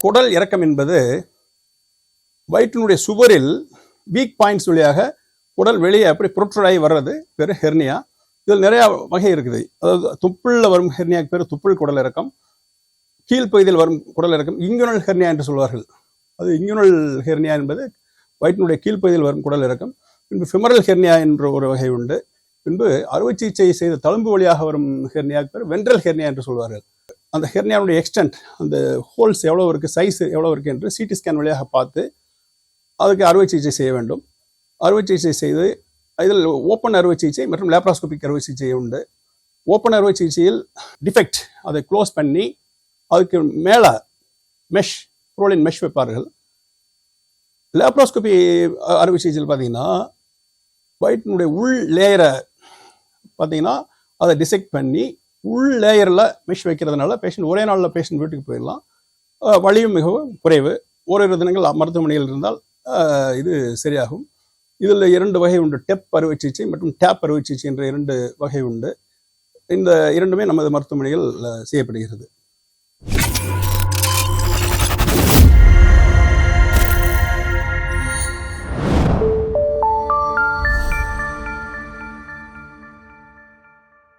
குடல் இறக்கம் என்பது வயிற்றினுடைய சுவரில் வீக் பாயிண்ட்ஸ் வழியாக குடல் வெளியே அப்படி புறற்றுடாகி வர்றது பேர் ஹெர்னியா. இதில் நிறைய வகை இருக்குது. அதாவது துப்புளில் வரும் ஹெர்னியாக்கு பேர் துப்புள் குடல் இறக்கம், கீழ்ப்பகுதியில் வரும் குடல் இறக்கம் இங்குனல் ஹெர்னியா என்று சொல்வார்கள். அது இங்குனல் ஹெர்னியா என்பது வயிற்றினுடைய கீழ்ப்பகுதியில் வரும் குடல் இறக்கம். பின்பு ஃபிமரல் ஹெர்னியா என்ற ஒரு வகை உண்டு. பின்பு அறுவை சிகிச்சை செய்த தழும்பு வழியாக வரும் ஹெர்னியாக்கு பேர் வென்ட்ரல் ஹெர்னியா என்று சொல்வார்கள். அந்த ஹெர்னியாவுடைய எக்ஸ்டென்ட், அந்த ஹோல்ஸ் எவ்வளோ இருக்குது, சைஸ் எவ்வளோ இருக்குது என்று சிடி ஸ்கேன் வழியாக பார்த்து அதுக்கு அறுவை சிகிச்சை செய்ய வேண்டும். அறுவை சிகிச்சை செய்து இதில் ஓப்பன் அறுவை சிகிச்சை மற்றும் லேப்ராஸ்கோபிக் அறுவை சிகிச்சை உண்டு. ஓப்பன் அறுவை சிகிச்சையில் டிஃபெக்ட் அதை க்ளோஸ் பண்ணி அதுக்கு மேலே மெஷ், புரோலின் மெஷ் வைப்பார்கள். லேப்ராஸ்கோபி அறுவை சிகிச்சையில் பார்த்தீங்கன்னா வயிற்றினுடைய உள் லேயரை பார்த்தீங்கன்னா அதை டிசெக்ட் பண்ணி உள் லேயரில் மெஷ் வைக்கிறதுனால பேஷண்ட் ஒரே நாளில் பேஷண்ட் வீட்டுக்கு போயிடலாம். வலியும் மிகவும் குறைவு. ஓரிரு தினங்கள் மருத்துவமனையில் இருந்தால் இது சரியாகும். இதில் 2 வகை உண்டு, டெப் அறுவை சிகிச்சை மற்றும் டேப் அறுவை சிகிச்சை என்ற 2 வகை உண்டு. இந்த இரண்டுமே நமது மருத்துவமனையில் செய்யப்படுகிறது.